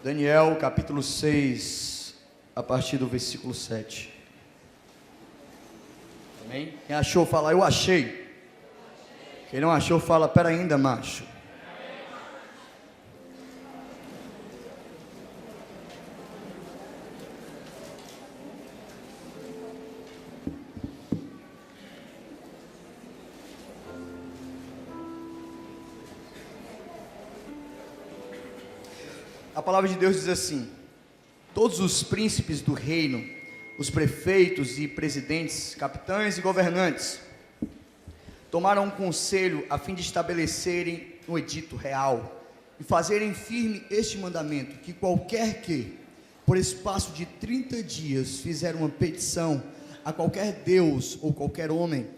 Daniel, capítulo 6, a partir do versículo 7. Amém? Quem achou, fala, eu achei. Quem não achou, fala, pera ainda, macho. A palavra de Deus diz assim: todos os príncipes do reino, os prefeitos e presidentes, capitães e governantes, tomaram um conselho a fim de estabelecerem um edito real e fazerem firme este mandamento, que qualquer que, por espaço de 30 dias, fizer uma petição a qualquer Deus ou qualquer homem,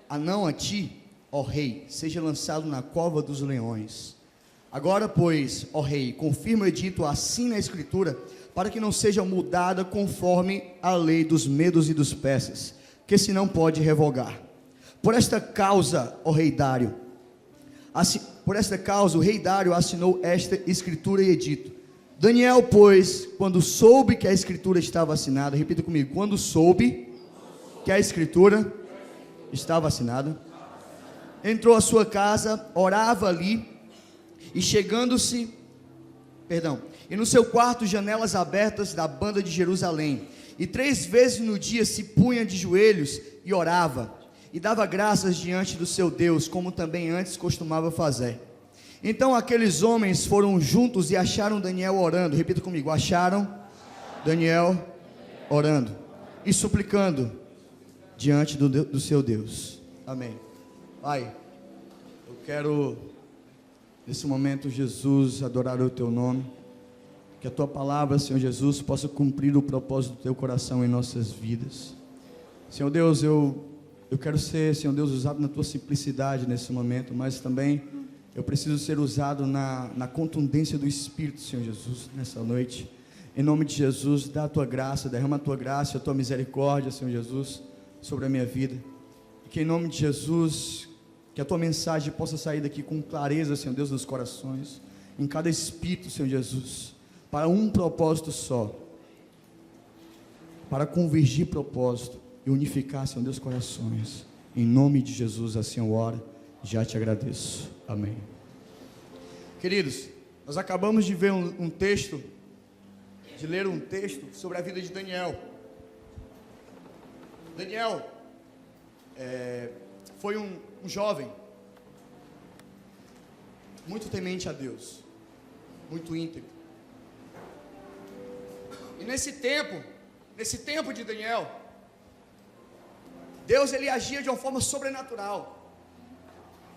a não a ti, ó rei, seja lançado na cova dos leões. Agora, pois, ó rei, confirma o edito assim na escritura, para que não seja mudada conforme a lei dos medos e dos persas, que se não pode revogar. Por esta causa, ó rei Dário, o rei Dário assinou esta escritura e edito. Daniel, pois, quando soube que a escritura estava assinada, repita comigo, quando soube que a escritura estava assinada, entrou à sua casa, orava ali, e no seu quarto janelas abertas da banda de Jerusalém, e 3 vezes no dia se punha de joelhos e orava, e dava graças diante do seu Deus, como também antes costumava fazer. Então aqueles homens foram juntos e acharam Daniel orando, repita comigo, acharam Daniel orando e suplicando diante do seu Deus. Amém. Pai, eu quero nesse momento, Jesus, adorar o teu nome, que a tua palavra, Senhor Jesus, possa cumprir o propósito do teu coração em nossas vidas. Senhor Deus, eu quero ser, Senhor Deus, usado na tua simplicidade nesse momento, mas também eu preciso ser usado na contundência do Espírito, Senhor Jesus, nessa noite. Em nome de Jesus, dá a tua graça, derrama a tua graça, a tua misericórdia, Senhor Jesus, sobre a minha vida. E que em nome de Jesus, que a tua mensagem possa sair daqui com clareza, Senhor Deus, dos corações, em cada espírito, Senhor Jesus, para um propósito só, para convergir propósito e unificar, Senhor Deus, corações. Em nome de Jesus, assim eu oro, já te agradeço. Amém. Queridos, nós acabamos de ver ler um texto sobre a vida de Daniel. Daniel foi um jovem muito temente a Deus, muito íntegro. E nesse tempo de Daniel, Deus ele agia de uma forma sobrenatural.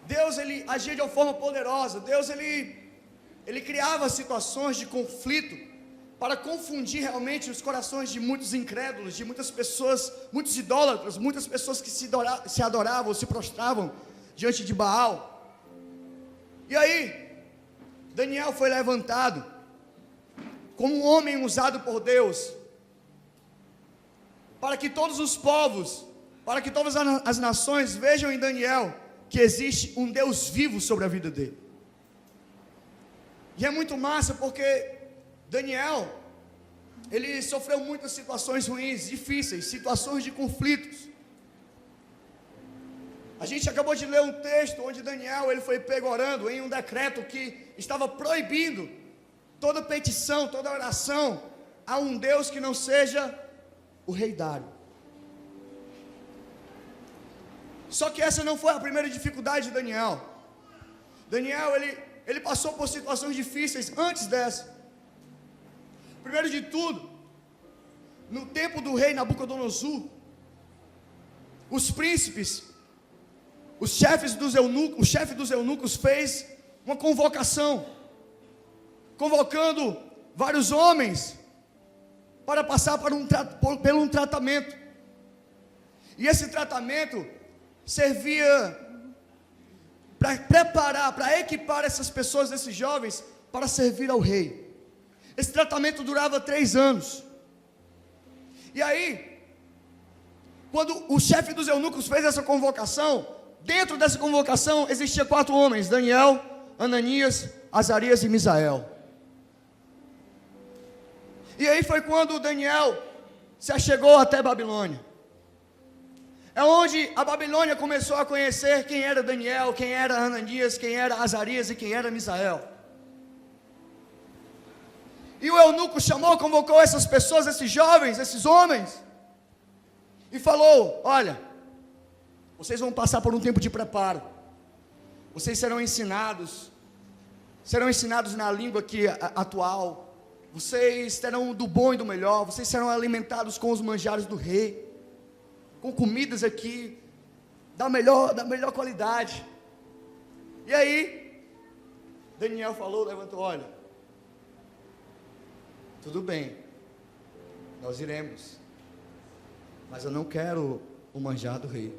Deus ele agia de uma forma poderosa. Deus ele criava situações de conflito para confundir realmente os corações de muitos incrédulos, de muitas pessoas, muitos idólatras, muitas pessoas que se adoravam, se prostravam diante de Baal. E aí, Daniel foi levantado como um homem usado por Deus, para que todos os povos, para que todas as nações vejam em Daniel que existe um Deus vivo sobre a vida dele. E é muito massa porque Daniel, ele sofreu muitas situações ruins, difíceis, situações de conflitos. A gente acabou de ler um texto onde Daniel, ele foi pego orando em um decreto que estava proibindo toda petição, toda oração a um Deus que não seja o rei Dário. Só que essa não foi a primeira dificuldade de Daniel. Daniel, ele passou por situações difíceis antes dessa. Primeiro de tudo, no tempo do rei Nabucodonosor, os príncipes, o chefe dos eunucos fez uma convocação, convocando vários homens para passar por um tratamento. E esse tratamento servia para preparar, para equipar essas pessoas, esses jovens, para servir ao rei. Esse tratamento durava 3 anos. E aí, quando o chefe dos eunucos fez essa convocação, dentro dessa convocação existiam 4 homens: Daniel, Ananias, Azarias e Misael. E aí foi quando Daniel se achegou até Babilônia. É onde a Babilônia começou a conhecer quem era Daniel, quem era Ananias, quem era Azarias e quem era Misael. E o eunuco chamou, convocou essas pessoas, esses jovens, esses homens, e falou: olha, vocês vão passar por um tempo de preparo. Vocês serão ensinados na língua atual. Vocês terão do bom e do melhor. Vocês serão alimentados com os manjares do rei, com comidas aqui da melhor qualidade. E aí Daniel falou, levantou: olha, tudo bem, nós iremos, mas eu não quero o manjar do rei.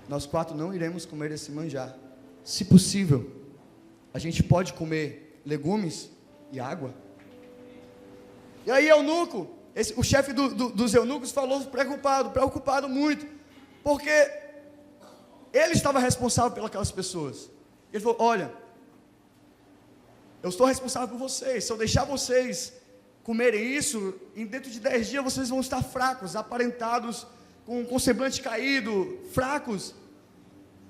Nós 4 não iremos comer esse manjar. Se possível, a gente pode comer legumes e água. E aí eunuco, o chefe dos eunucos falou preocupado muito, porque ele estava responsável pelas pessoas. Ele falou: olha, eu estou responsável por vocês. Se eu deixar vocês comerem isso, dentro de 10 dias vocês vão estar fracos, aparentados, com semblante caído, fracos.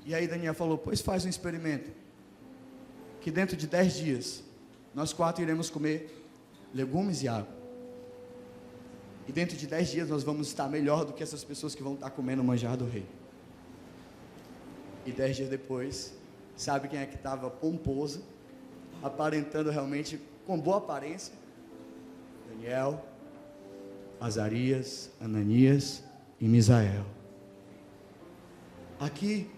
E aí Daniel falou: pois faz um experimento, que dentro de 10 dias nós 4 iremos comer legumes e água, e dentro de 10 dias nós vamos estar melhor do que essas pessoas que vão estar comendo o manjar do rei. E 10 dias depois, sabe quem é que estava pomposo, aparentando realmente com boa aparência? Daniel, Azarias, Ananias e Misael. Aqui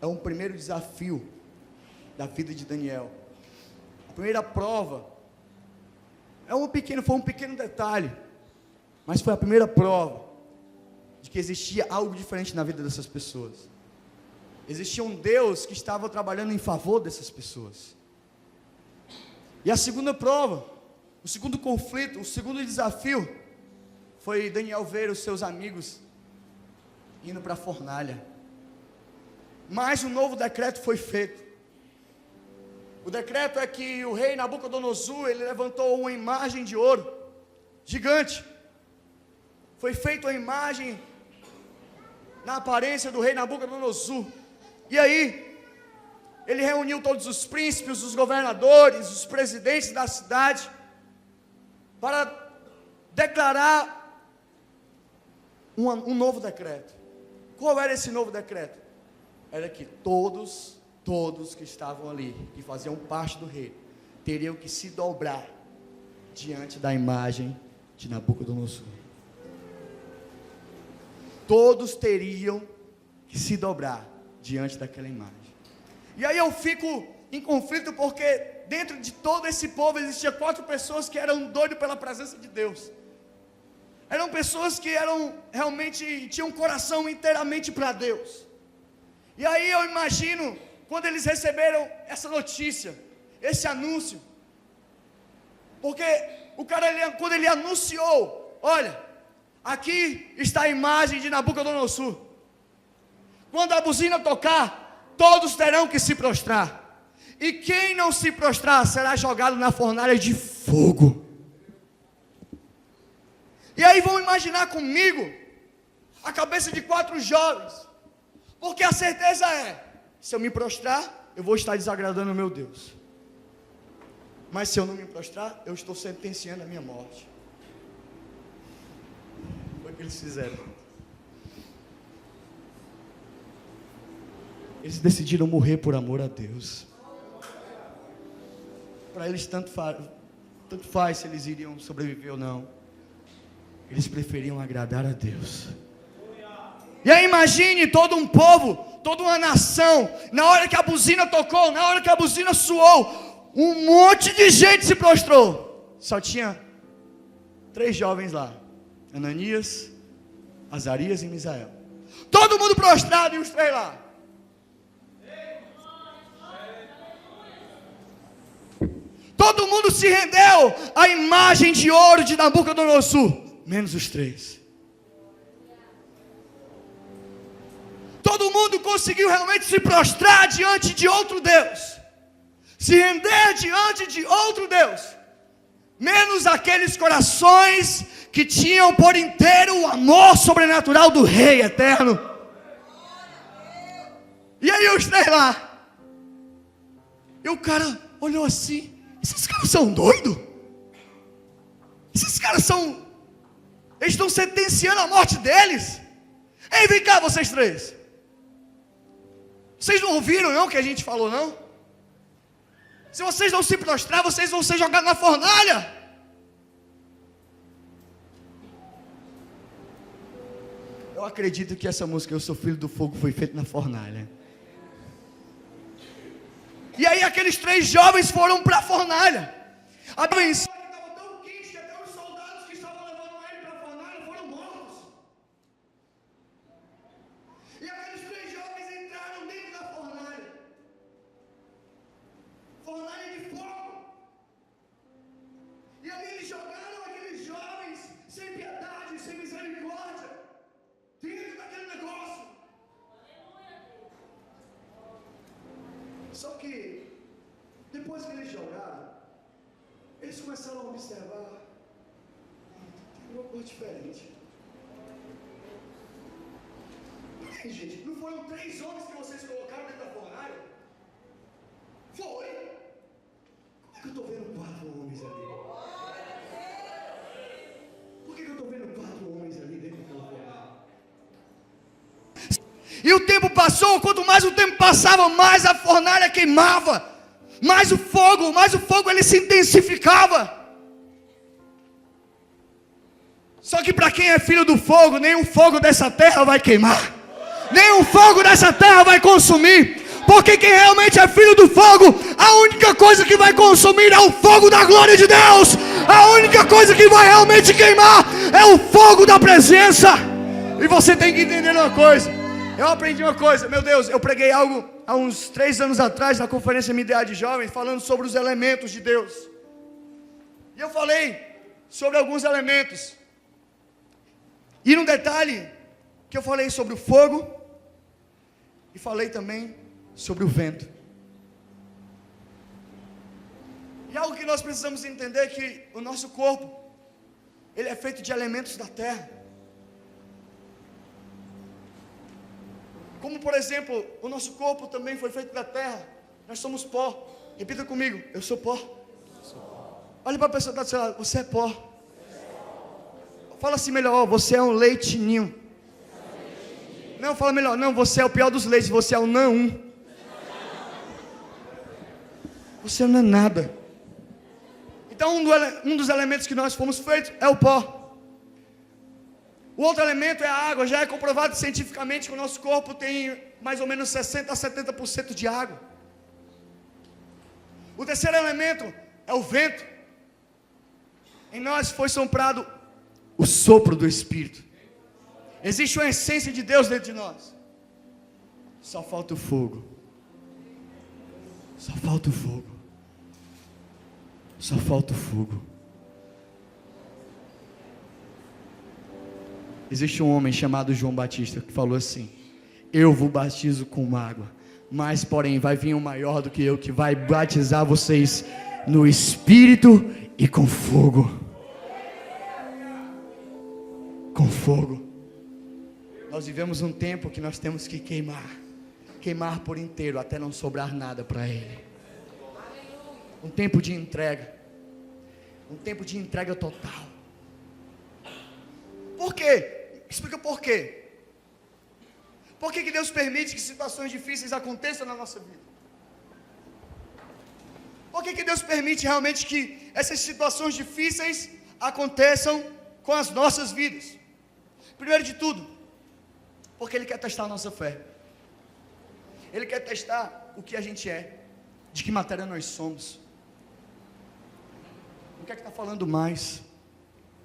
é um primeiro desafio da vida de Daniel. A primeira prova foi um pequeno detalhe, mas foi a primeira prova de que existia algo diferente na vida dessas pessoas. Existia um Deus que estava trabalhando em favor dessas pessoas. E a segunda prova, o segundo conflito, o segundo desafio, foi Daniel ver os seus amigos indo para a fornalha. Mas um novo decreto foi feito. O decreto é que o rei Nabucodonosor, ele levantou uma imagem de ouro gigante. Foi feita uma imagem na aparência do rei Nabucodonosor. E aí ele reuniu todos os príncipes, os governadores, os presidentes da cidade, para declarar um novo decreto. Qual era esse novo decreto? Era que todos que estavam ali, que faziam parte do rei, teriam que se dobrar diante da imagem de Nabucodonosor. Todos teriam que se dobrar diante daquela imagem. E aí eu fico em conflito, porque dentro de todo esse povo existia 4 pessoas que eram doidos pela presença de Deus. Eram pessoas que tinham um coração inteiramente para Deus. E aí eu imagino, quando eles receberam essa notícia, esse anúncio, porque o cara, quando ele anunciou: olha, aqui está a imagem de Nabucodonosor, quando a buzina tocar, todos terão que se prostrar, e quem não se prostrar será jogado na fornalha de fogo. E aí vão imaginar comigo a cabeça de 4 jovens, porque a certeza é: se eu me prostrar, eu vou estar desagradando o meu Deus. Mas se eu não me prostrar, eu estou sentenciando a minha morte. Foi o que eles fizeram. Eles decidiram morrer por amor a Deus. Para eles tanto faz se eles iriam sobreviver ou não. Eles preferiam agradar a Deus. E aí imagine todo um povo, toda uma nação, na hora que a buzina tocou, na hora que a buzina soou, um monte de gente se prostrou. Só tinha 3 jovens lá: Ananias, Azarias e Misael. Todo mundo prostrado, e os 3 lá. Todo mundo se rendeu à imagem de ouro de Nabucodonosor, menos os 3. Todo mundo conseguiu realmente se prostrar diante de outro Deus, se render diante de outro Deus, menos aqueles corações que tinham por inteiro o amor sobrenatural do Rei eterno. E aí os três lá, e o cara olhou assim: esses caras são doidos? Esses caras eles estão sentenciando a morte deles. Ei, vem cá vocês três, vocês não ouviram não o que a gente falou não? Se vocês não se prostrar, vocês vão ser jogados na fornalha. Eu acredito que essa música, Eu Sou Filho do Fogo, foi feita na fornalha. E aí aqueles três jovens foram para a fornalha. A bênção estava tão quente que até os soldados que estavam levando ele para a fornalha foram mortos. E aqueles três jovens entraram dentro da fornalha. Fornalha de fogo. E ali eles jogaram aqueles jovens sem piedade, sem misericórdia, dentro daquele negócio. Só que depois que eles jogaram, eles começaram a observar: tem uma coisa diferente. Gente, não foram 3 homens que vocês colocaram dentro da fornalha? Foi. Como é que eu estou vendo 4 homens ali? Por que eu estou vendo 4 homens ali dentro daquela fornalha? E o tempo passou, quanto mais o tempo passava, mais a fornalha queimava, mais o fogo ele se intensificava. Só que para quem é filho do fogo, nenhum fogo dessa terra vai queimar, nenhum fogo dessa terra vai consumir, porque quem realmente é filho do fogo, a única coisa que vai consumir é o fogo da glória de Deus. A única coisa que vai realmente queimar é o fogo da presença. E você tem que entender uma coisa. Eu aprendi uma coisa, meu Deus, eu preguei algo há uns 3 anos atrás na conferência MDA de Jovens, falando sobre os elementos de Deus. E eu falei sobre alguns elementos. E num detalhe, que eu falei sobre o fogo, e falei também sobre o vento. E algo que nós precisamos entender é que o nosso corpo, ele é feito de elementos da terra. Como por exemplo, o nosso corpo também foi feito da terra. Nós somos pó. Repita comigo: eu sou pó. Olha para a pessoa que está do seu lado: você é pó. Fala assim melhor: ó, você é um leitinho. Não, fala melhor: não, você é o pior dos leites, você é o não. Você não é nada. Então um dos elementos que nós fomos feitos é o pó. O outro elemento é a água. Já é comprovado cientificamente que o nosso corpo tem mais ou menos 60 a 70% de água. O terceiro elemento é o vento. Em nós foi soprado o sopro do Espírito. Existe uma essência de Deus dentro de nós. Só falta o fogo. Só falta o fogo. Só falta o fogo. Existe um homem chamado João Batista que falou assim: eu vos batizo com água, mas porém vai vir um maior do que eu, que vai batizar vocês no Espírito e com fogo. Com fogo. Nós vivemos um tempo que nós temos que queimar por inteiro, até não sobrar nada para Ele. Um tempo de entrega, um tempo de entrega total. Por quê? Explica por quê. Por que Deus permite que situações difíceis aconteçam na nossa vida? Por que Deus permite realmente que essas situações difíceis aconteçam com as nossas vidas? Primeiro de tudo, porque Ele quer testar a nossa fé. Ele quer testar o que a gente é, de que matéria nós somos. O que é que está falando mais?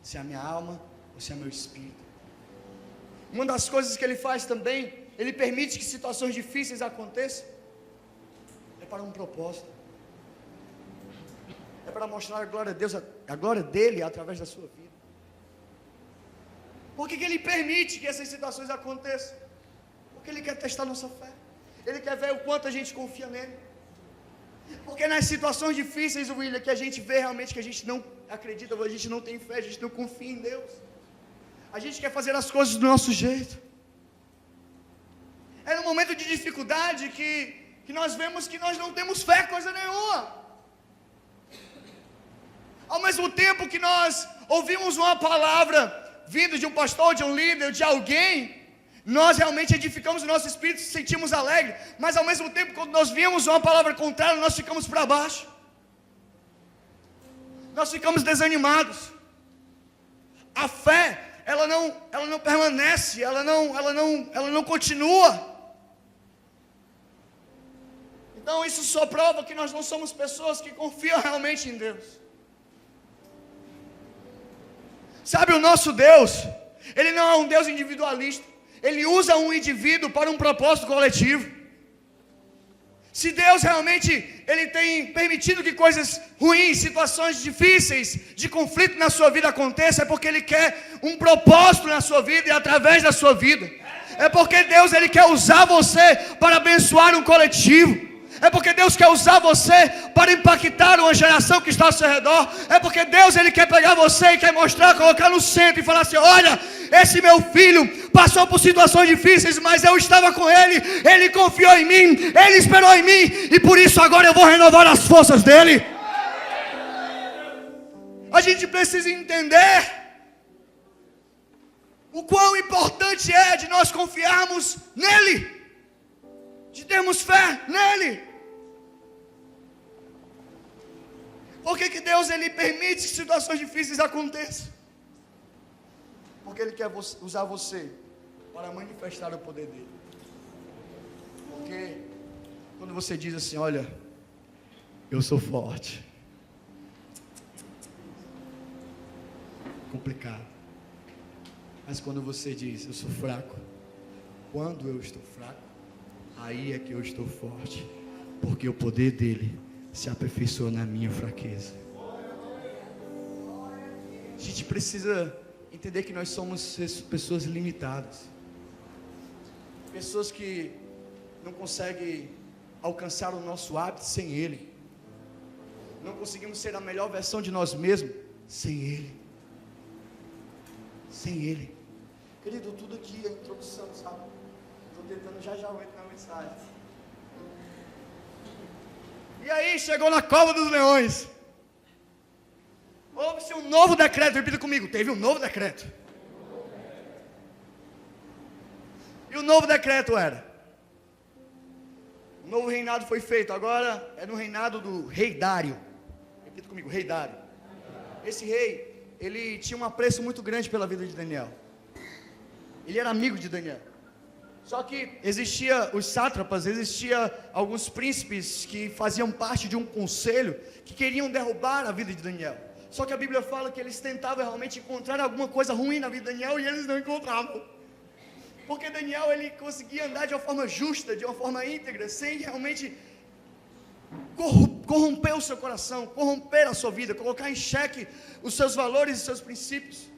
Se é a minha alma ou se é meu espírito. Uma das coisas que Ele faz também, Ele permite que situações difíceis aconteçam, é para um propósito. É para mostrar a glória de Deus, a glória dEle através da sua vida. Por que Ele permite que essas situações aconteçam? Porque Ele quer testar nossa fé. Ele quer ver o quanto a gente confia nele. Porque nas situações difíceis, William, que a gente vê realmente que a gente não acredita, a gente não tem fé, a gente não confia em Deus. A gente quer fazer as coisas do nosso jeito. É no momento de dificuldade que nós vemos que nós não temos fé, coisa nenhuma. Ao mesmo tempo que nós ouvimos uma palavra vindo de um pastor, de um líder, de alguém, nós realmente edificamos o nosso espírito, nos sentimos alegres, mas ao mesmo tempo, quando nós vimos uma palavra contrária, nós ficamos para baixo, nós ficamos desanimados. A fé, ela não permanece, ela não continua. Então isso só prova que nós não somos pessoas que confiam realmente em Deus. Sabe, o nosso Deus, Ele não é um Deus individualista. Ele usa um indivíduo para um propósito coletivo. Se Deus realmente Ele tem permitido que coisas ruins, situações difíceis, de conflito na sua vida aconteçam, é porque Ele quer um propósito na sua vida e através da sua vida. É porque Deus Ele quer usar você para abençoar um coletivo. É porque Deus quer usar você para impactar uma geração que está ao seu redor. É porque Deus Ele quer pegar você e quer mostrar, colocar no centro e falar assim: olha, esse meu filho passou por situações difíceis, mas eu estava com ele, ele confiou em mim, ele esperou em mim, e por isso agora eu vou renovar as forças dele. A gente precisa entender o quão importante é de nós confiarmos nele, de termos fé nele. Por que Deus Ele permite que situações difíceis aconteçam? Porque Ele quer usar você para manifestar o poder dele. Porque quando você diz assim: olha, eu sou forte, complicado. Mas quando você diz: eu sou fraco, quando eu estou fraco, aí é que eu estou forte, porque o poder dele se aperfeiçoa na minha fraqueza. A gente precisa entender que nós somos pessoas limitadas, pessoas que não conseguem alcançar o nosso hábito sem Ele, não conseguimos ser a melhor versão de nós mesmos sem Ele. Sem Ele. Querido, tudo aqui é introdução, sabe? Estou tentando já eu entro na mensagem. E aí, chegou na cova dos leões. Houve-se um novo decreto, repita comigo, teve um novo decreto. E o novo decreto era: o novo reinado foi feito, agora é no reinado do rei Dário. Repita comigo, rei Dário. Esse rei, ele tinha um apreço muito grande pela vida de Daniel. Ele era amigo de Daniel. Só que existia os sátrapas, existia alguns príncipes que faziam parte de um conselho que queriam derrubar a vida de Daniel. Só que a Bíblia fala que eles tentavam realmente encontrar alguma coisa ruim na vida de Daniel e eles não encontravam. Porque Daniel, ele conseguia andar de uma forma justa, de uma forma íntegra, sem realmente corromper o seu coração, corromper a sua vida, colocar em xeque os seus valores e seus princípios.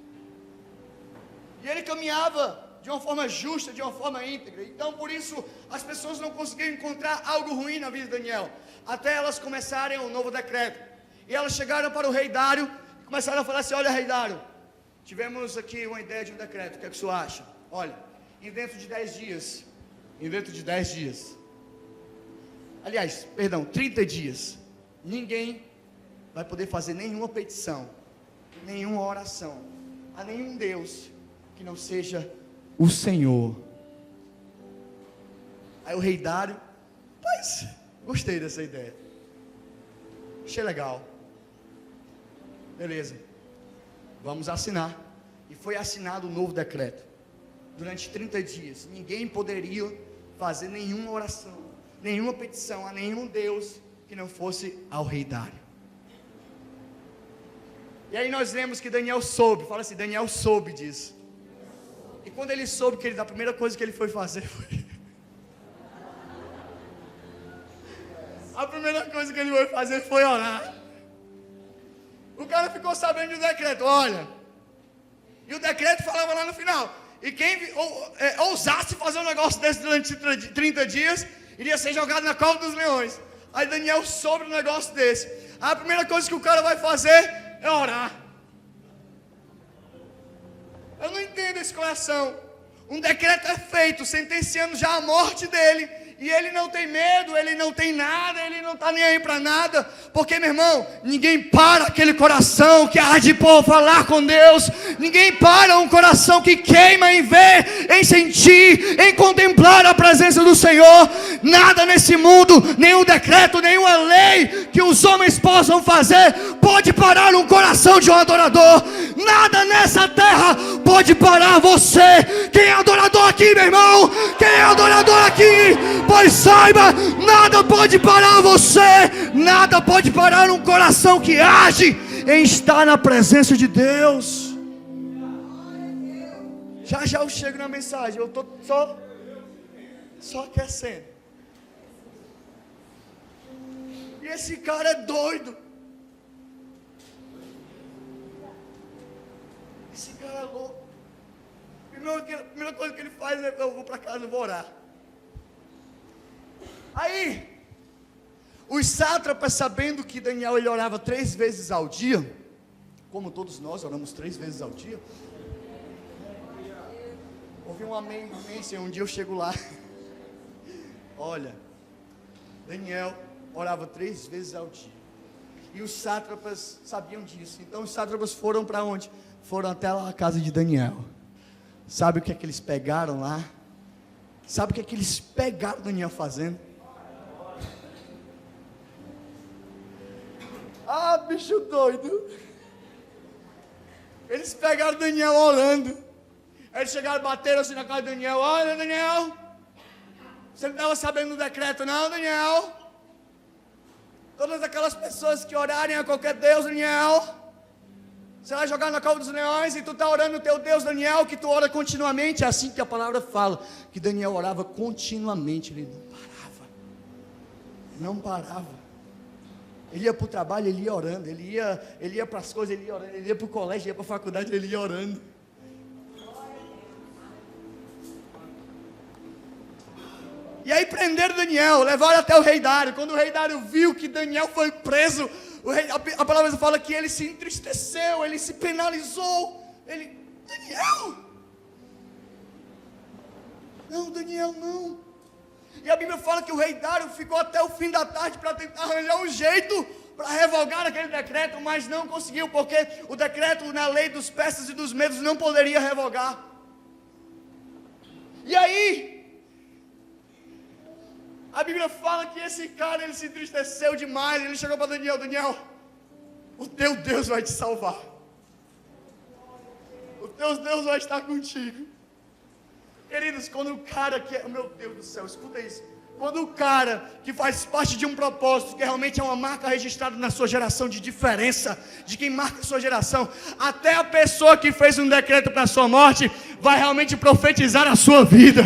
E ele caminhava de uma forma justa, de uma forma íntegra. Então, por isso, as pessoas não conseguiam encontrar algo ruim na vida de Daniel, até elas começarem um novo decreto. E elas chegaram para o rei Dário e começaram a falar assim: olha, rei Dário, tivemos aqui uma ideia de um decreto, o que é que o senhor acha? Olha, dentro de 10 dias, aliás, perdão, 30 dias, ninguém vai poder fazer nenhuma petição, nenhuma oração a nenhum Deus que não seja o Senhor. Aí o rei Dário, pois, gostei dessa ideia, achei legal, beleza, vamos assinar. E foi assinado um novo decreto. Durante 30 dias, ninguém poderia fazer nenhuma oração, nenhuma petição a nenhum Deus que não fosse ao rei Dário. E aí nós lemos que Daniel soube, fala assim, Daniel soube disso. E quando ele soube, a primeira coisa que ele foi fazer foi... A primeira coisa que ele foi fazer foi orar. O cara ficou sabendo do decreto, olha. E o decreto falava lá no final: e quem ousasse fazer um negócio desse durante 30 dias, iria ser jogado na cova dos leões. Aí Daniel soube um negócio desse. A primeira coisa que o cara vai fazer é orar. Eu não entendo esse coração. Um decreto é feito, sentenciando já a morte dele. E ele não tem medo, ele não tem nada, ele não está nem aí para nada. Porque, meu irmão, ninguém para aquele coração que arde por falar com Deus. Ninguém para um coração que queima em ver, em sentir, em contemplar a presença do Senhor. Nada nesse mundo, nenhum decreto, nenhuma lei que os homens possam fazer pode parar um coração de um adorador. Nada nessa terra pode parar você. Quem é adorador aqui, meu irmão? Quem é adorador aqui? Pois saiba, nada pode parar você. Nada pode parar um coração que age em estar na presença de Deus. Já já eu chego na mensagem. Eu estou só aquecendo. E esse cara é doido. Esse cara é louco. A primeira coisa que ele faz é: eu vou para casa, eu vou orar. Aí, os sátrapas, sabendo que Daniel ele orava 3 vezes ao dia, como todos nós oramos 3 vezes ao dia. Ouvi um amém, Senhor, um dia eu chego lá. Olha, Daniel orava 3 vezes ao dia. E os sátrapas sabiam disso. Então os sátrapas foram para onde? Foram até lá a casa de Daniel. Sabe o que é que eles pegaram lá? Sabe o que é que eles pegaram Daniel fazendo? Ah, bicho doido. Eles pegaram Daniel orando. Eles chegaram e bateram assim na casa de Daniel. Olha, Daniel, você não estava sabendo do decreto não, Daniel? Todas aquelas pessoas que orarem a qualquer Deus, Daniel, você vai jogar na cova dos leões. E tu está orando o teu Deus, Daniel, que tu ora continuamente. É assim que a palavra fala, que Daniel orava continuamente. Ele não parava. Ele ia para o trabalho, ele ia orando. Ele ia para as coisas, ele ia orando. Ele ia para o colégio, ele ia para a faculdade, ele ia orando. E aí prenderam Daniel, levaram até o rei Dário. Quando o rei Dário viu que Daniel foi preso, a palavra fala que ele se entristeceu, ele se penalizou. Daniel? Não, Daniel não. E a Bíblia fala que o rei Dário ficou até o fim da tarde para tentar arranjar um jeito para revogar aquele decreto, mas não conseguiu, porque o decreto na lei dos persas e dos medos não poderia revogar. E aí, a Bíblia fala que esse cara, ele se entristeceu demais. Ele chegou para Daniel: Daniel, o teu Deus vai te salvar. O teu Deus vai estar contigo. Queridos, quando o cara que meu Deus do céu, escuta isso. Quando o cara que faz parte de um propósito, que realmente é uma marca registrada na sua geração, de diferença, de quem marca a sua geração, até a pessoa que fez um decreto para a sua morte, vai realmente profetizar a sua vida.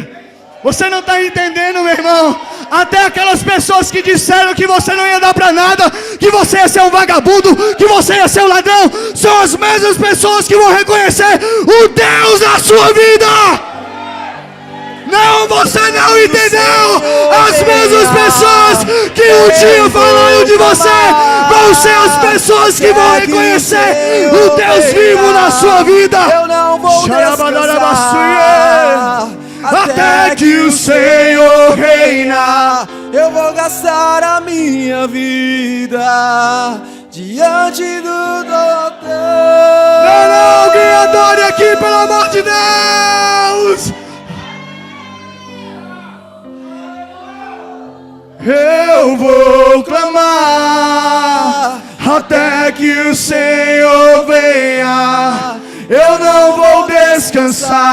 Você não está entendendo, meu irmão? Até aquelas pessoas que disseram que você não ia dar para nada, que você ia ser um vagabundo, que você ia ser um ladrão, são as mesmas pessoas que vão reconhecer o Deus da sua vida. Não, você não entendeu. As mesmas pessoas que um dia falaram de você vão ser as pessoas que vão reconhecer o Deus vivo na sua vida. Eu não vou descansar até que o Senhor reina. Eu vou gastar a minha vida diante do altar. Não, alguém adore aqui, pelo amor de Deus. Eu vou clamar até que o Senhor venha. Eu não vou descansar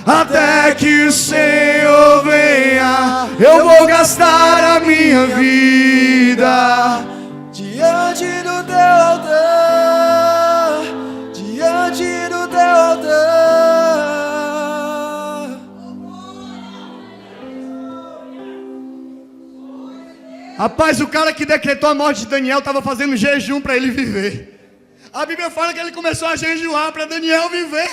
até que o Senhor venha. Eu vou gastar a minha vida diante do teu altar, diante do teu altar. Rapaz, o cara que decretou a morte de Daniel estava fazendo jejum para ele viver. A Bíblia fala que ele começou a jejuar para Daniel viver.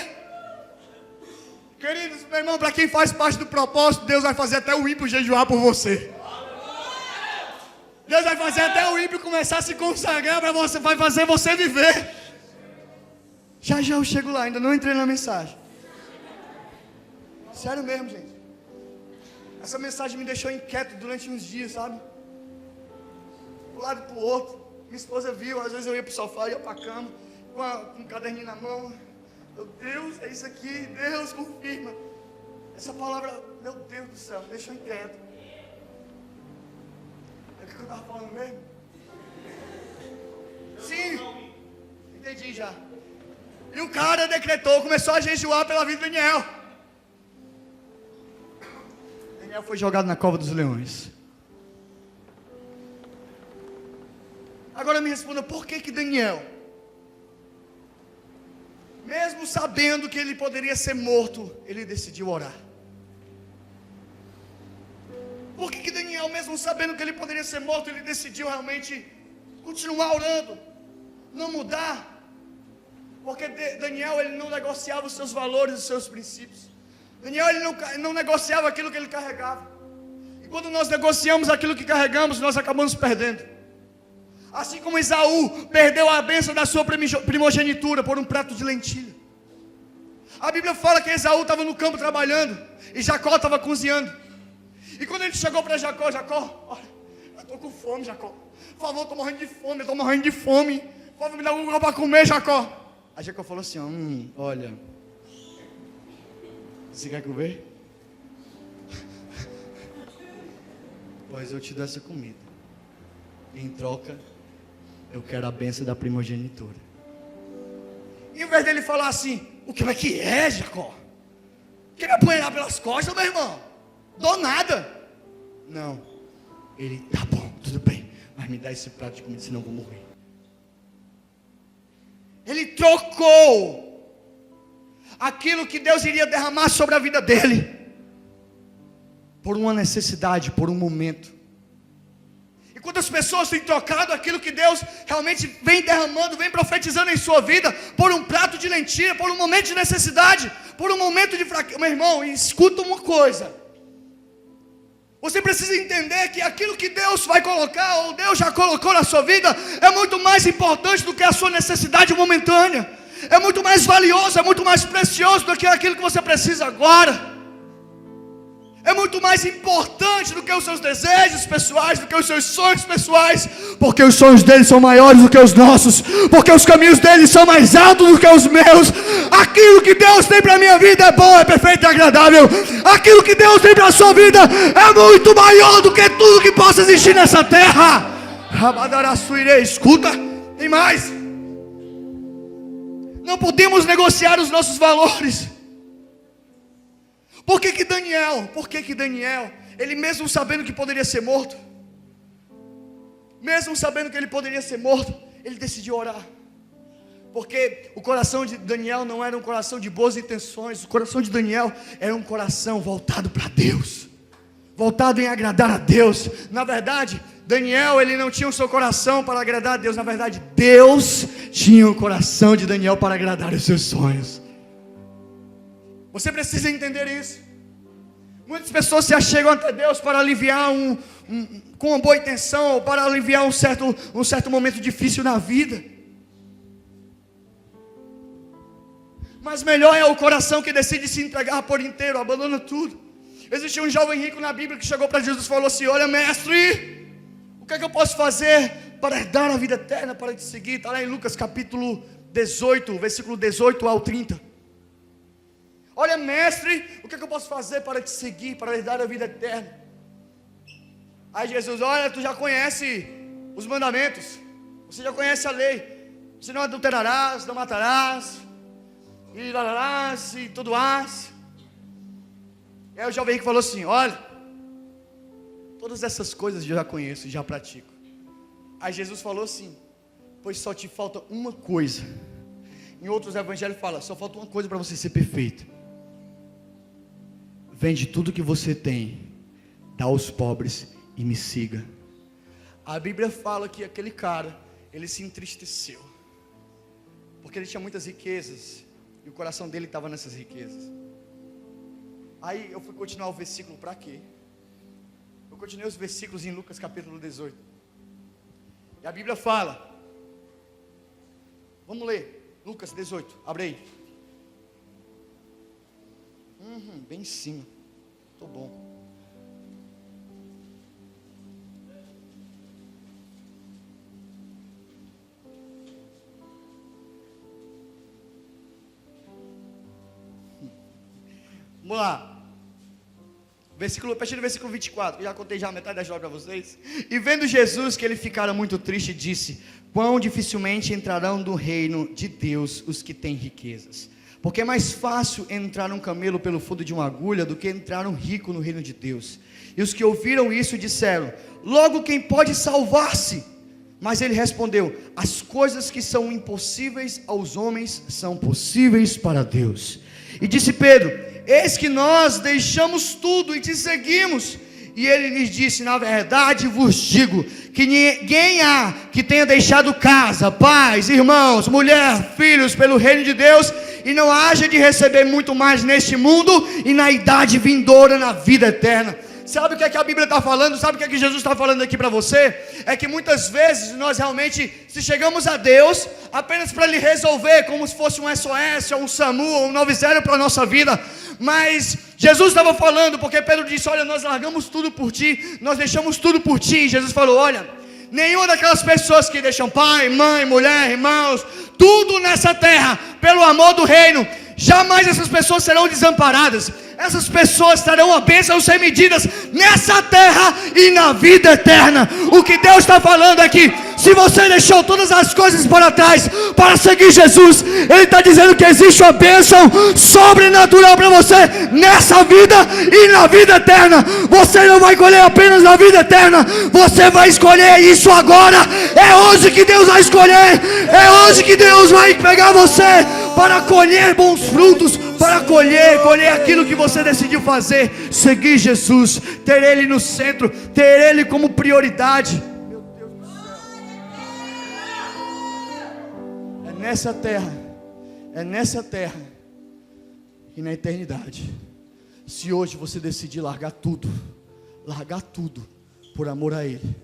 Queridos, meu irmão, para quem faz parte do propósito, Deus vai fazer até o ímpio jejuar por você. Deus vai fazer até o ímpio começar a se consagrar para você, vai fazer você viver. Já eu chego lá, ainda não entrei na mensagem. Sério mesmo, gente. Essa mensagem me deixou inquieto durante uns dias, sabe? Do lado pro outro. Minha esposa viu, às vezes eu ia pro sofá, ia pra cama, com um caderninho na mão. Meu Deus, é isso aqui, Deus confirma. Essa palavra, meu Deus do céu, me deixou inquieto. É o que eu estava falando mesmo? Sim, entendi já. E o cara decretou, começou a jejuar pela vida de Daniel. Daniel foi jogado na cova dos leões. Agora me responda, por que Daniel, mesmo sabendo que ele poderia ser morto, ele decidiu orar? Por que Daniel, mesmo sabendo que ele poderia ser morto, ele decidiu realmente continuar orando, não mudar? Porque Daniel, ele não negociava os seus valores, os seus princípios. Daniel, ele não negociava aquilo que ele carregava. E quando nós negociamos aquilo que carregamos, nós acabamos perdendo. Assim como Esaú perdeu a bênção da sua primogenitura por um prato de lentilha. A Bíblia fala que Esaú estava no campo trabalhando e Jacó estava cozinhando. E quando ele chegou para Jacó, olha, eu estou com fome, Jacó. Por favor, eu estou morrendo de fome, Por favor, me dá alguma coisa para comer, Jacó. Aí Jacó falou assim, olha, você quer comer? Pois eu te dou essa comida. Em troca, eu quero a bênção da primogenitura. Em vez dele falar assim, o que é, Jacó? Quer me apanhar pelas costas, meu irmão? Dou nada. Não. Ele, tá bom, tudo bem, mas me dá esse prato de comida, senão eu vou morrer. Ele trocou aquilo que Deus iria derramar sobre a vida dele por uma necessidade, por um momento. E quantas pessoas têm trocado aquilo que Deus realmente vem derramando, vem profetizando em sua vida, por um prato de lentilha, por um momento de necessidade, por um momento de fraqueza. Meu irmão, escuta uma coisa. Você precisa entender que aquilo que Deus vai colocar, ou Deus já colocou na sua vida, é muito mais importante do que a sua necessidade momentânea. É muito mais valioso, é muito mais precioso do que aquilo que você precisa agora. É muito mais importante do que os seus desejos pessoais, do que os seus sonhos pessoais, porque os sonhos dele são maiores do que os nossos, porque os caminhos dele são mais altos do que os meus. Aquilo que Deus tem para a minha vida é bom, é perfeito e agradável. Aquilo que Deus tem para a sua vida é muito maior do que tudo que possa existir nessa terra. Escuta, tem mais. Não podemos negociar os nossos valores. Por que Daniel, ele mesmo sabendo que poderia ser morto, ele decidiu orar? Porque o coração de Daniel não era um coração de boas intenções. O coração de Daniel era um coração voltado para Deus, voltado em agradar a Deus. Na verdade, Daniel, ele não tinha o seu coração para agradar a Deus. Na verdade, Deus tinha o coração de Daniel para agradar os seus sonhos. Você precisa entender isso. Muitas pessoas se achegam até Deus para aliviar com uma boa intenção, ou para aliviar um certo momento difícil na vida. Mas melhor é o coração que decide se entregar por inteiro, abandona tudo. Existe um jovem rico na Bíblia que chegou para Jesus e falou assim: olha, mestre, o que é que eu posso fazer para herdar a vida eterna, para te seguir? Está lá em Lucas capítulo 18, versículo 18 ao 30. Olha, mestre, o que é que eu posso fazer para te seguir, para herdar a vida eterna? Aí Jesus, olha, tu já conhece os mandamentos, você já conhece a lei. Você não adulterarás, não matarás, e lararás, e tudo hás. E aí o jovem rico falou assim: olha, todas essas coisas eu já conheço e já pratico. Aí Jesus falou assim: pois só te falta uma coisa. Em outros evangelhos fala: só falta uma coisa para você ser perfeito. Vende tudo que você tem, dá aos pobres e me siga. A Bíblia fala que aquele cara, ele se entristeceu, porque ele tinha muitas riquezas, e o coração dele estava nessas riquezas. Aí eu fui continuar o versículo para quê? Eu continuei os versículos em Lucas capítulo 18. E a Bíblia fala. Vamos ler. Lucas 18. Abre aí. Bem em cima. Tô bom. Vamos lá. A partir do versículo 24, eu já contei já metade da história para vocês. E vendo Jesus que ele ficara muito triste, disse: quão dificilmente entrarão no reino de Deus os que têm riquezas. Porque é mais fácil entrar um camelo pelo fundo de uma agulha do que entrar um rico no reino de Deus. E os que ouviram isso disseram: logo quem pode salvar-se? Mas ele respondeu: as coisas que são impossíveis aos homens são possíveis para Deus. E disse Pedro: eis que nós deixamos tudo e te seguimos. E ele lhes disse: na verdade vos digo, que ninguém há que tenha deixado casa, pais, irmãos, mulher, filhos, pelo reino de Deus, e não haja de receber muito mais neste mundo, e na idade vindoura, na vida eterna. Sabe o que é que a Bíblia está falando? Sabe o que é que Jesus está falando aqui para você? É que muitas vezes nós realmente, se chegamos a Deus apenas para Ele resolver, como se fosse um SOS, ou um SAMU, ou um 90 para a nossa vida. Mas Jesus estava falando, porque Pedro disse: olha, nós largamos tudo por Ti, nós deixamos tudo por Ti. E Jesus falou: olha, nenhuma daquelas pessoas que deixam pai, mãe, mulher, irmãos, tudo nessa terra, pelo amor do reino, jamais essas pessoas serão desamparadas. Essas pessoas terão a bênção sem medidas nessa terra e na vida eterna. O que Deus está falando aqui, se você deixou todas as coisas para trás para seguir Jesus, Ele está dizendo que existe uma bênção sobrenatural para você nessa vida e na vida eterna. Você não vai colher apenas na vida eterna, você vai escolher isso agora. É hoje que Deus vai escolher, é hoje que Deus vai pegar você para colher bons frutos, para colher aquilo que você decidiu fazer. Seguir Jesus, ter Ele no centro, ter Ele como prioridade. Meu Deus do céu. É nessa terra e na eternidade. Se hoje você decidir largar tudo por amor a Ele,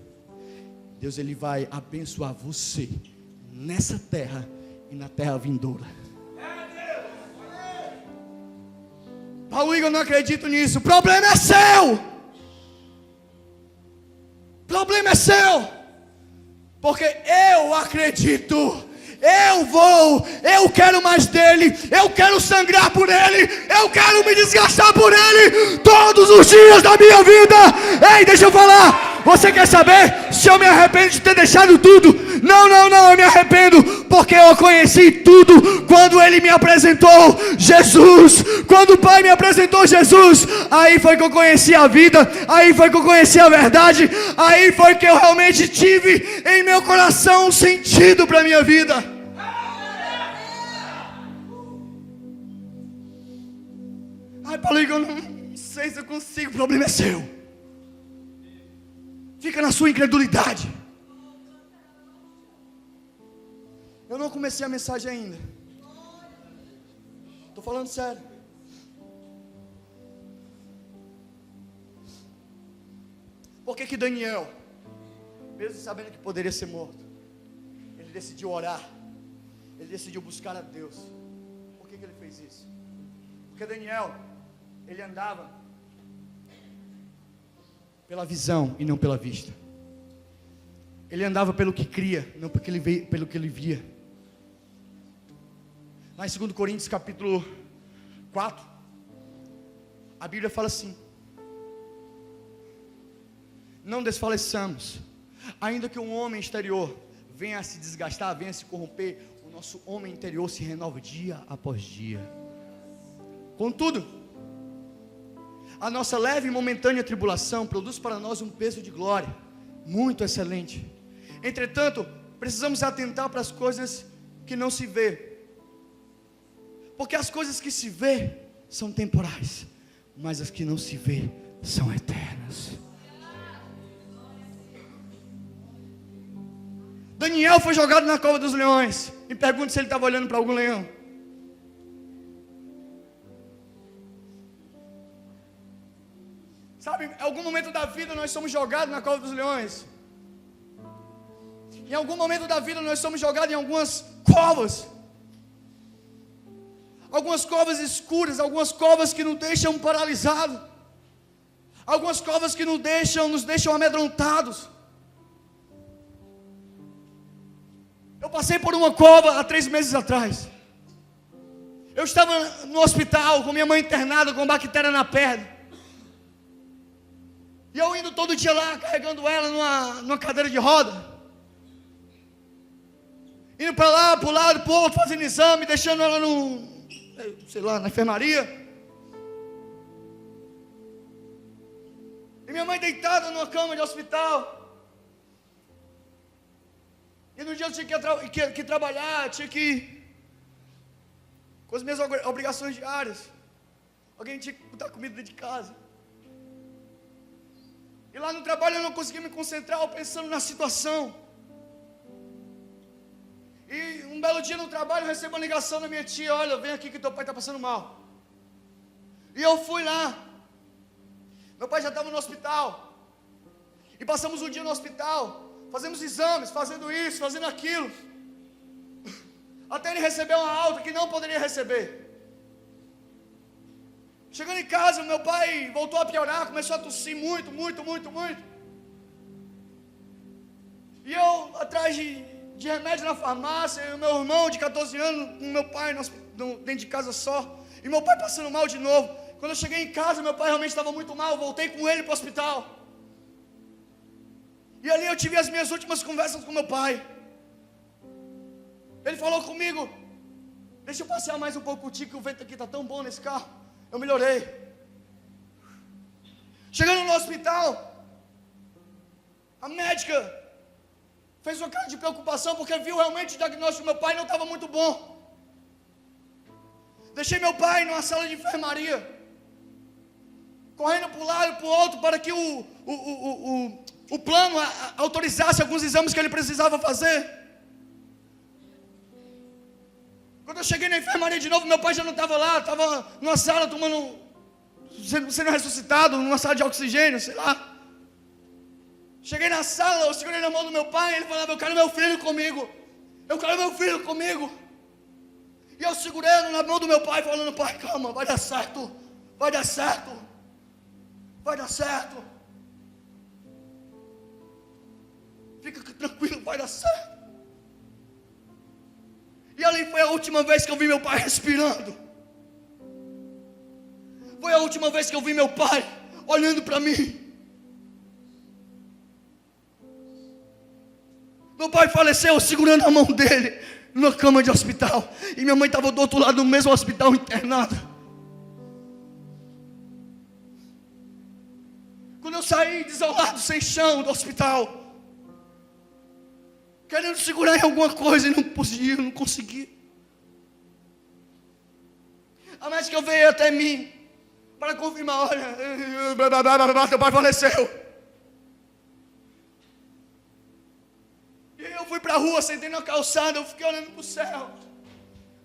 Deus, Ele vai abençoar você nessa terra e na terra vindoura. Paulo, eu não acredito nisso. O problema é seu. O problema é seu. Porque eu acredito. Eu quero mais dele. Eu quero sangrar por ele. Eu quero me desgastar por ele todos os dias da minha vida. Ei, deixa eu falar. Você quer saber se eu me arrependo de ter deixado tudo? Não, eu me arrependo, porque eu conheci tudo quando Ele me apresentou Jesus. Quando o Pai me apresentou Jesus, aí foi que eu conheci a vida, aí foi que eu conheci a verdade, aí foi que eu realmente tive em meu coração um sentido para a minha vida. Ai, Paulo, eu não sei se eu consigo, o problema é seu. Fica na sua incredulidade. Eu não comecei a mensagem ainda. Estou falando sério. Por que Daniel, mesmo sabendo que poderia ser morto, ele decidiu orar? Ele decidiu buscar a Deus. Por que ele fez isso? Porque Daniel, ele andava pela visão e não pela vista. Ele andava pelo que cria, não pelo que ele via. Lá em 2 Coríntios capítulo 4, a Bíblia fala assim: não desfaleçamos, ainda que um homem exterior venha a se desgastar, venha a se corromper, o nosso homem interior se renova dia após dia. Contudo, a nossa leve e momentânea tribulação produz para nós um peso de glória muito excelente. Entretanto, precisamos atentar para as coisas que não se vê, porque as coisas que se vê são temporais, mas as que não se vê são eternas. Daniel foi jogado na cova dos leões. Me pergunto se ele estava olhando para algum leão. Sabe, em algum momento da vida nós somos jogados na cova dos leões. Em algum momento da vida nós somos jogados em algumas covas. Algumas covas escuras, algumas covas que nos deixam paralisados. Algumas covas que nos deixam amedrontados. Eu passei por uma cova há 3 meses atrás. Eu estava no hospital com minha mãe internada com bactéria na perna. E eu indo todo dia lá, carregando ela numa cadeira de roda. Indo para lá, para o lado, para o outro, fazendo exame, deixando ela na enfermaria. E minha mãe deitada numa cama de hospital. E no dia eu tinha que trabalhar, tinha que ir com as minhas obrigações diárias. Alguém tinha que botar comida dentro de casa. E lá no trabalho eu não conseguia me concentrar, pensando na situação. E um belo dia no trabalho eu recebo uma ligação da minha tia: olha, vem aqui que teu pai está passando mal. E eu fui lá. Meu pai já estava no hospital. E passamos um dia no hospital, fazemos exames, fazendo isso, fazendo aquilo, até ele receber uma alta que não poderia receber. Chegando em casa, meu pai voltou a piorar, começou a tossir muito. E eu atrás de remédio na farmácia, e o meu irmão de 14 anos, com meu pai dentro de casa só, e meu pai passando mal de novo. Quando eu cheguei em casa, meu pai realmente estava muito mal, voltei com ele para o hospital. E ali eu tive as minhas últimas conversas com meu pai. Ele falou comigo: deixa eu passear mais um pouco contigo, que o vento aqui está tão bom nesse carro. Eu melhorei. Chegando no hospital, a médica fez uma cara de preocupação, porque viu realmente o diagnóstico do meu pai não estava muito bom. Deixei meu pai numa sala de enfermaria, correndo para um lado e para o outro, para que o plano autorizasse alguns exames que ele precisava fazer. Quando eu cheguei na enfermaria de novo, meu pai já não estava lá, estava numa sala sendo ressuscitado, numa sala de oxigênio, sei lá. Cheguei na sala, eu segurei na mão do meu pai, ele falava: eu quero meu filho comigo, eu quero meu filho comigo. E eu segurei na mão do meu pai, falando: pai, calma, vai dar certo, vai dar certo, vai dar certo. Fica tranquilo, vai dar certo. E ali foi a última vez que eu vi meu pai respirando. Foi a última vez que eu vi meu pai olhando para mim. Meu pai faleceu segurando a mão dele numa cama de hospital. E minha mãe estava do outro lado do mesmo hospital, internada. Quando eu saí desolado, sem chão do hospital, querendo segurar em alguma coisa e não consegui. A médica veio até mim para confirmar: olha, teu pai faleceu. E eu fui para a rua, sentei na calçada, eu fiquei olhando para o céu.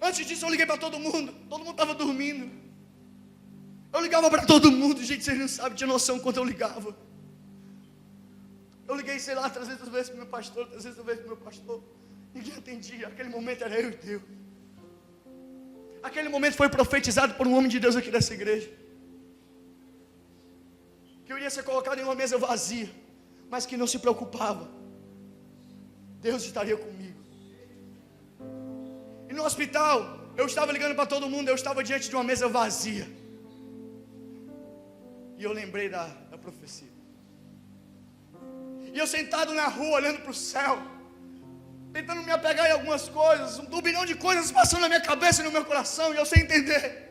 Antes disso eu liguei para todo mundo estava dormindo. Eu ligava para todo mundo, gente, vocês não sabem, tinha noção quanto eu ligava. Eu liguei, sei lá, 300 vezes para o meu pastor, 300 vezes para o meu pastor. Ninguém atendia. Aquele momento era eu e Deus. Aquele momento foi profetizado por um homem de Deus aqui dessa igreja, que eu iria ser colocado em uma mesa vazia, mas que não se preocupava. Deus estaria comigo. E no hospital, eu estava ligando para todo mundo, eu estava diante de uma mesa vazia. E eu lembrei da profecia. E eu sentado na rua, olhando para o céu, tentando me apegar em algumas coisas, um turbilhão de coisas passando na minha cabeça e no meu coração, e eu sem entender.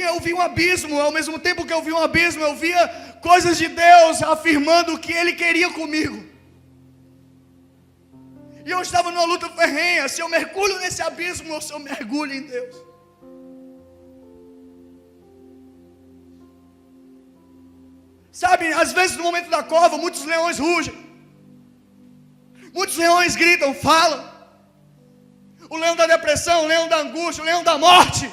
Eu vi um abismo, ao mesmo tempo que eu vi um abismo, eu via coisas de Deus afirmando o que Ele queria comigo. E eu estava numa luta ferrenha, se eu mergulho nesse abismo ou se eu mergulho em Deus. Sabe, às vezes no momento da cova, muitos leões rugem, muitos leões gritam, falam. O leão da depressão, o leão da angústia, o leão da morte.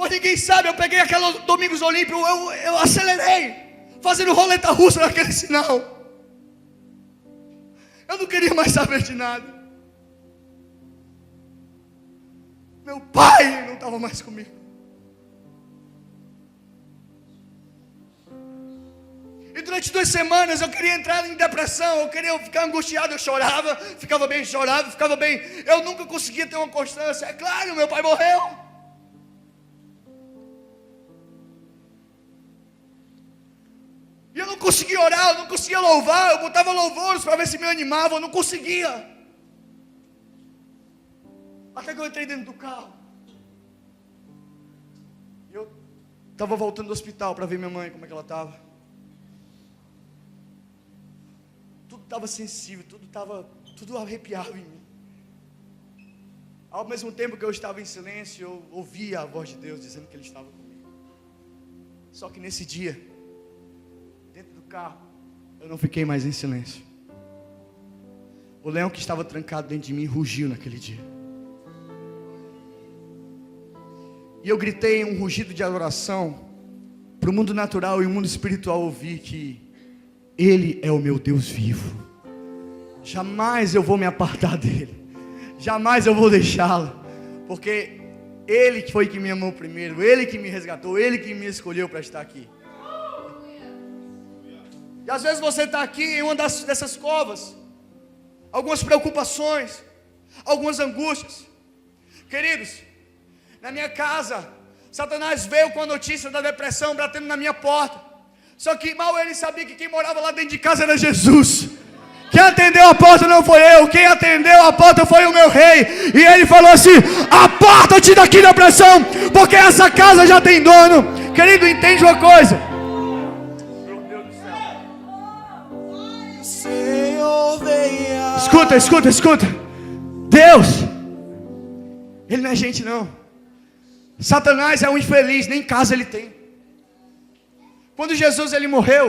Pois ninguém sabe, eu peguei aquela Domingos Olímpio, eu acelerei, fazendo roleta russa naquele sinal. Eu não queria mais saber de nada. Meu pai não estava mais comigo. E durante 2 semanas eu queria entrar em depressão, eu queria ficar angustiado, eu chorava, ficava bem, eu nunca conseguia ter uma constância. É claro, meu pai morreu. E eu não conseguia orar, eu não conseguia louvar, eu botava louvores para ver se me animava, eu não conseguia. Até que eu entrei dentro do carro. E eu estava voltando do hospital para ver minha mãe, como é que ela estava. Tudo estava sensível, tudo arrepiava em mim. Ao mesmo tempo que eu estava em silêncio, eu ouvia a voz de Deus dizendo que Ele estava comigo. Só que nesse dia, dentro do carro, eu não fiquei mais em silêncio. O leão que estava trancado dentro de mim rugiu naquele dia. E eu gritei um rugido de adoração para o mundo natural e o mundo espiritual ouvir que Ele é o meu Deus vivo. Jamais eu vou me apartar dEle. Jamais eu vou deixá-lo. Porque Ele foi que me amou primeiro. Ele que me resgatou. Ele que me escolheu para estar aqui. E às vezes você está aqui em uma dessas covas. Algumas preocupações. Algumas angústias. Queridos, na minha casa, Satanás veio com a notícia da depressão batendo na minha porta. Só que mal ele sabia que quem morava lá dentro de casa era Jesus. Quem atendeu a porta não foi eu. Quem atendeu a porta foi o meu rei. E ele falou assim: aparta-te daqui da pressão, porque essa casa já tem dono. Querido, entende uma coisa. Meu Deus do céu. Senhor, venha. Escuta. Deus, Ele não é gente não. Satanás é um infeliz, nem casa ele tem. Quando Jesus ele morreu,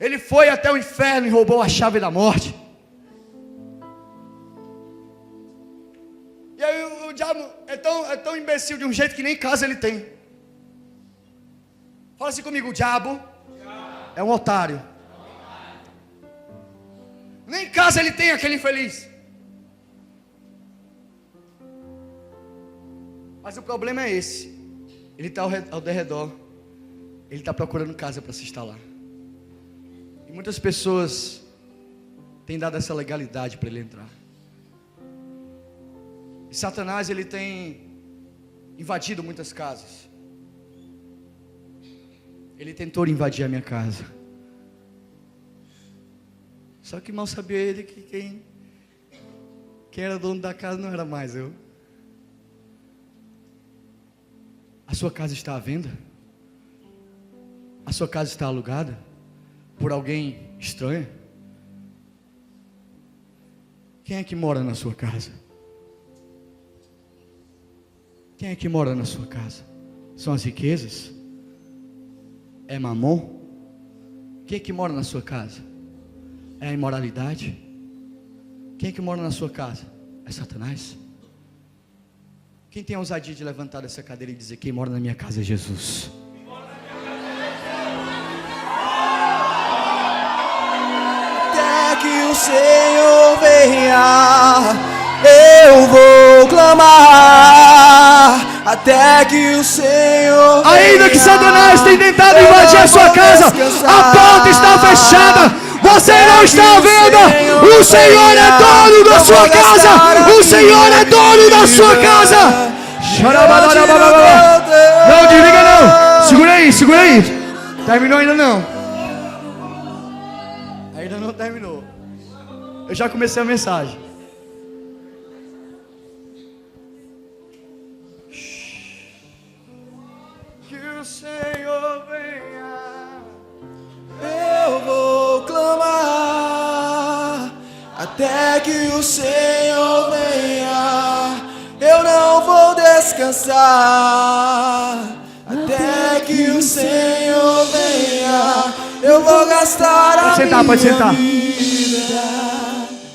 ele foi até o inferno e roubou a chave da morte. E aí o diabo é tão imbecil de um jeito que nem casa ele tem. Fala assim comigo: o diabo é um otário. Nem casa ele tem, aquele infeliz. Mas o problema é esse. Ele está ao redor. Ele está procurando casa para se instalar. E muitas pessoas têm dado essa legalidade para ele entrar. E Satanás, ele tem invadido muitas casas. Ele tentou invadir a minha casa. Só que mal sabia ele que quem era dono da casa não era mais eu. A sua casa está à venda? A sua casa está alugada por alguém estranho? Quem é que mora na sua casa? Quem é que mora na sua casa? São as riquezas? É mamon? Quem é que mora na sua casa? É a imoralidade? Quem é que mora na sua casa? É Satanás? Quem tem a ousadia de levantar dessa cadeira e dizer: quem mora na minha casa é Jesus? Até que o Senhor venha, eu vou clamar. Até que o Senhor venha, ainda que Satanás tenha tentado invadir a sua casa, a porta está fechada. Você não está vendo? O Senhor é dono da sua casa. O Senhor é dono da sua casa. Não desliga não. Segura aí. Terminou ainda não. Ainda não terminou. Eu já comecei a mensagem. Que o Senhor venha, eu vou clamar. Até que o Senhor venha, eu não vou descansar. Até que o Senhor venha, eu vou gastar a minha vida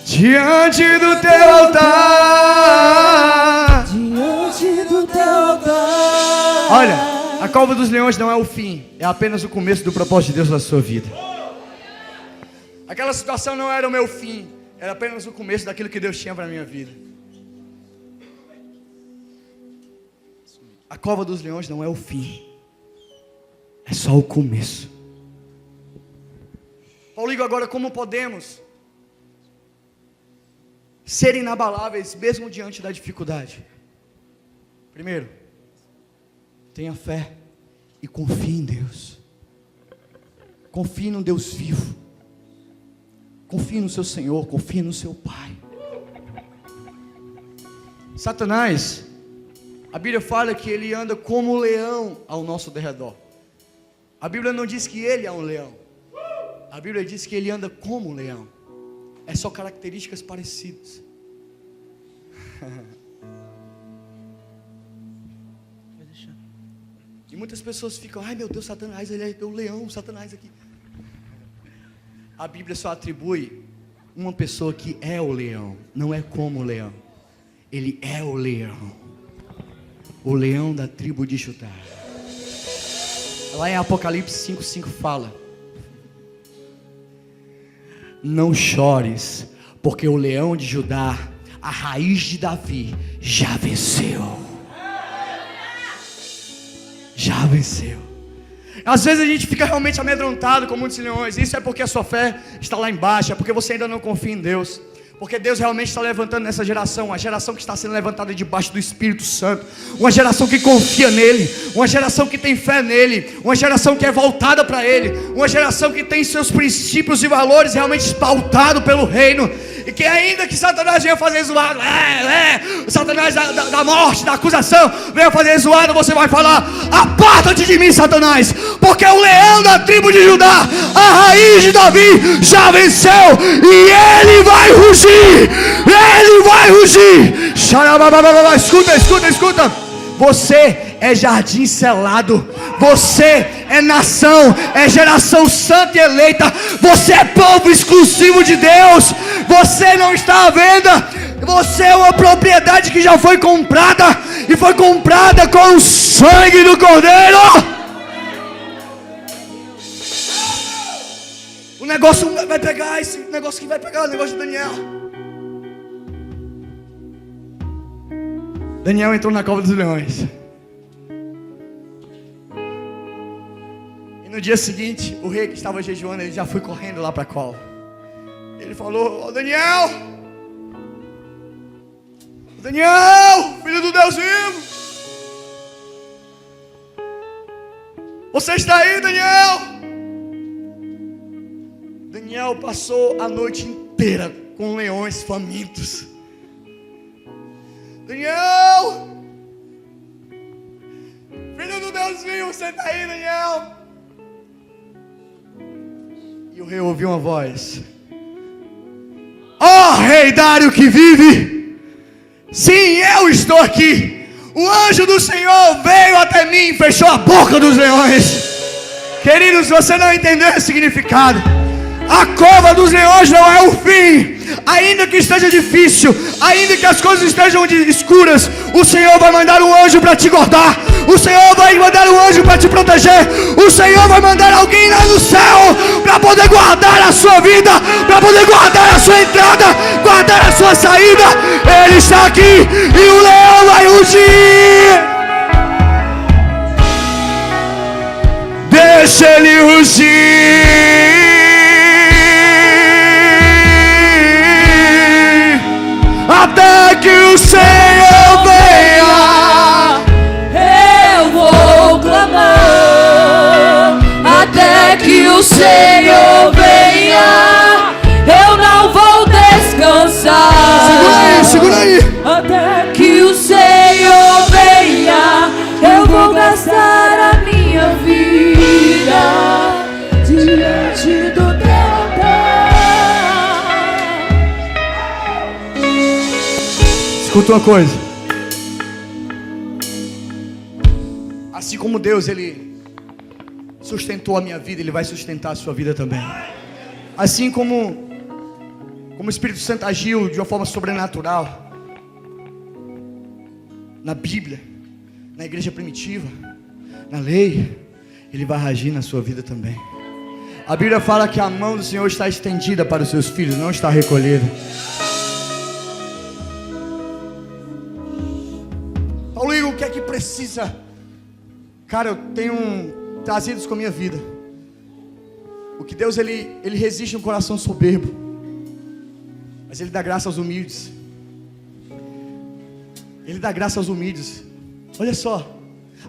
diante do teu altar. Diante do teu altar. Olha, A cova dos leões não é o fim, é apenas o começo do propósito de Deus na sua vida. Aquela situação não era o meu fim, era apenas o começo daquilo que Deus tinha para a minha vida. A cova dos leões não é o fim, é só o começo. Paulo, agora como podemos ser inabaláveis mesmo diante da dificuldade? Primeiro, tenha fé e confie em Deus. Confie no Deus vivo. Confie no seu Senhor, confie no seu Pai. Satanás, a Bíblia fala que ele anda como um leão ao nosso derredor. A Bíblia não diz que ele é um leão. A Bíblia diz que ele anda como um leão. É só características parecidas. E muitas pessoas ficam, ai meu Deus, Satanás, ele é o leão, Satanás aqui. A Bíblia só atribui uma pessoa que é o leão, não é como o leão. Ele é o leão da tribo de Judá. Lá em Apocalipse 5:5 fala: não chores, porque o leão de Judá, a raiz de Davi, já venceu. Já venceu. Às vezes a gente fica realmente amedrontado com muitos leões. Isso é porque a sua fé está lá embaixo, é porque você ainda não confia em Deus. Porque Deus realmente está levantando nessa geração, uma geração que está sendo levantada debaixo do Espírito Santo, uma geração que confia nele, uma geração que tem fé nele, uma geração que é voltada para ele, uma geração que tem seus princípios e valores realmente pautados pelo reino. E que ainda que Satanás venha fazer zoado, Satanás da morte, da acusação, venha fazer zoado, você vai falar: aparta-te de mim, Satanás, porque o leão da tribo de Judá, a raiz de Davi, já venceu, e ele vai rugir. Ele vai rugir. Escuta. Você é jardim selado. Você é nação, é geração santa e eleita. Você é povo exclusivo de Deus. Você não está à venda. Você é uma propriedade que já foi comprada, e foi comprada com o sangue do Cordeiro. O negócio vai pegar, esse negócio que vai pegar, o negócio de Daniel. Daniel entrou na cova dos leões. E no dia seguinte, o rei que estava jejuando, ele já foi correndo lá para a cova. Ele falou: Daniel, filho do Deus vivo, você está aí, Daniel? Daniel passou a noite inteira com leões famintos. Daniel, filho do Deus vivo, você está aí, Daniel? E o rei ouviu uma voz: ó rei Dário que vive, sim, eu estou aqui. O anjo do Senhor veio até mim e fechou a boca dos leões. Queridos, você não entendeu esse significado. A cova dos leões não é o fim. Ainda que esteja difícil, ainda que as coisas estejam escuras, o Senhor vai mandar um anjo para te guardar. O Senhor vai mandar um anjo para te proteger. O Senhor vai mandar alguém lá no céu para poder guardar a sua vida, para poder guardar a sua entrada, guardar a sua saída. Ele está aqui e o leão vai rugir. Deixa ele rugir. Até que o Senhor venha, eu vou clamar. Até que o Senhor venha, eu não vou descansar. Segura aí. Até que o Senhor venha, eu vou gastar a minha vida diante do teu altar. Escuta uma coisa. Assim como Deus, Ele sustentou a minha vida, Ele vai sustentar a sua vida também. Assim como o Espírito Santo agiu de uma forma sobrenatural na Bíblia, na igreja primitiva, na lei, Ele vai agir na sua vida também. A Bíblia fala que a mão do Senhor está estendida para os seus filhos, não está recolhida. Paulinho, o que é que precisa? Cara, eu tenho trazido isso com a minha vida. O que Deus, Ele resiste um coração soberbo, mas Ele dá graça aos humildes. Ele dá graça aos humildes. Olha só,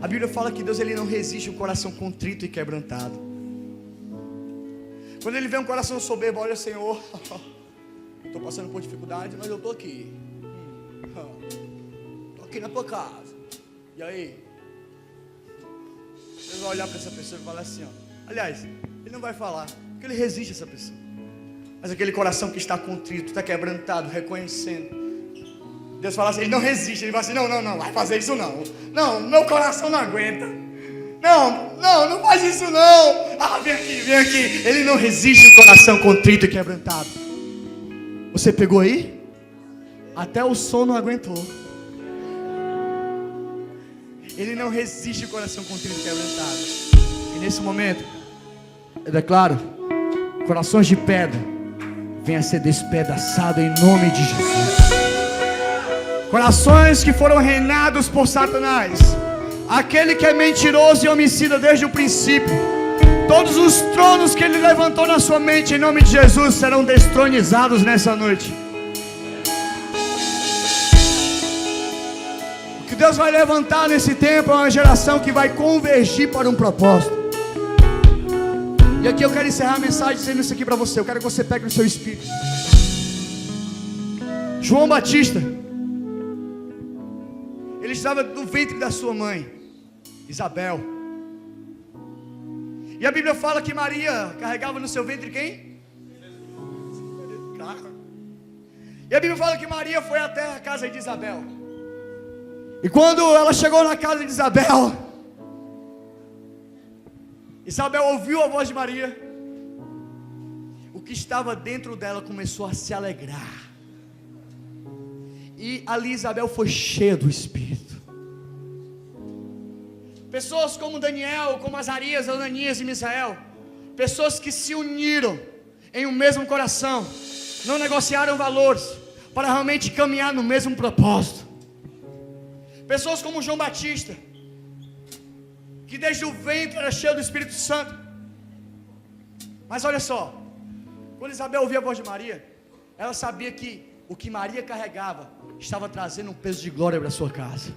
a Bíblia fala que Deus, Ele não resiste um coração contrito e quebrantado. Quando Ele vê um coração soberbo, olha, Senhor, estou passando por dificuldade, mas eu estou aqui. Estou aqui na tua casa. E aí? Deus vai olhar para essa pessoa e falar assim, ó. Aliás, Ele não vai falar, porque Ele resiste a essa pessoa. Mas aquele coração que está contrito, está quebrantado, reconhecendo, Deus fala assim, Ele não resiste. Ele fala assim, não, vai fazer isso não. Não, meu coração não aguenta. Não faz isso não. Ah, vem aqui. Ele não resiste o coração contrito e quebrantado. Você pegou aí? Até o som não aguentou. Ele não resiste o coração contrito e quebrantado. E nesse momento, eu declaro, corações de pedra venham a ser despedaçados em nome de Jesus. Corações que foram reinados por Satanás, aquele que é mentiroso e homicida desde o princípio, todos os tronos que ele levantou na sua mente, em nome de Jesus, serão destronizados nessa noite. O que Deus vai levantar nesse tempo é uma geração que vai convergir para um propósito. E aqui eu quero encerrar a mensagem dizendo isso aqui para você. Eu quero que você pegue no seu espírito. João Batista, ele estava no ventre da sua mãe, Isabel. E a Bíblia fala que Maria carregava no seu ventre quem? Claro. E a Bíblia fala que Maria foi até a casa de Isabel. E quando ela chegou na casa de Isabel, Isabel ouviu a voz de Maria. O que estava dentro dela começou a se alegrar. E ali Isabel foi cheia do Espírito. Pessoas como Daniel, como Azarias, Ananias e Misael, pessoas que se uniram em um mesmo coração, não negociaram valores, para realmente caminhar no mesmo propósito. Pessoas como João Batista, que desde o ventre era cheio do Espírito Santo. Mas olha só, quando Isabel ouvia a voz de Maria, ela sabia que o que Maria carregava estava trazendo um peso de glória para a sua casa.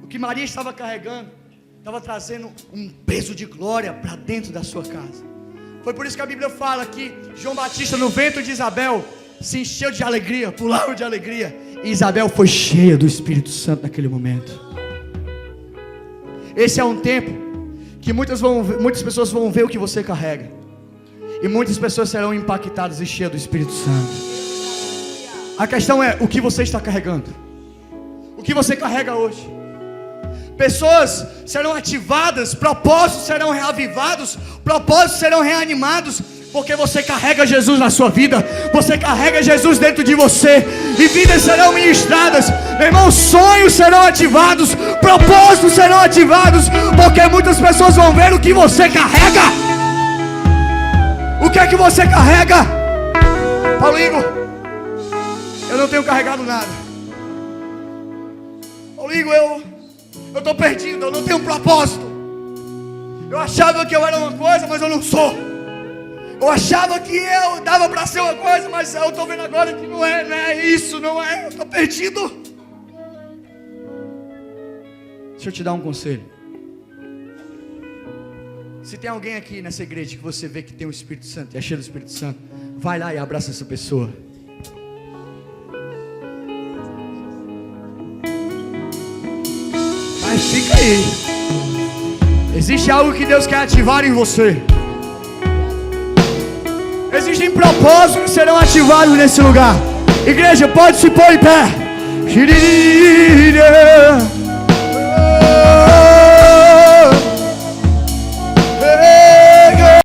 O que Maria estava carregando estava trazendo um peso de glória para dentro da sua casa. Foi por isso que a Bíblia fala que João Batista, no ventre de Isabel, se encheu de alegria, pulava de alegria. E Isabel foi cheia do Espírito Santo naquele momento. Esse é um tempo que muitas pessoas vão ver o que você carrega, e muitas pessoas serão impactadas e cheias do Espírito Santo. A questão é, o que você está carregando? O que você carrega hoje? Pessoas serão ativadas, propósitos serão reavivados, propósitos serão reanimados, porque você carrega Jesus na sua vida, você carrega Jesus dentro de você, e vidas serão ministradas, meu irmão, sonhos serão ativados, propósitos serão ativados, porque muitas pessoas vão ver o que você carrega. O que é que você carrega? Paulinho, eu não tenho carregado nada. Paulinho, eu estou perdido, eu não tenho propósito. Eu achava que eu era uma coisa, mas eu não sou. Eu achava que eu dava para ser uma coisa, mas eu estou vendo agora que não é isso, não é. Eu estou perdido. Deixa eu te dar um conselho. Se tem alguém aqui nessa igreja que você vê que tem o Espírito Santo e é cheio do Espírito Santo, vai lá e abraça essa pessoa. Mas fica aí. Existe algo que Deus quer ativar em você. Existem propósitos que serão ativados nesse lugar. Igreja, pode se pôr em pé.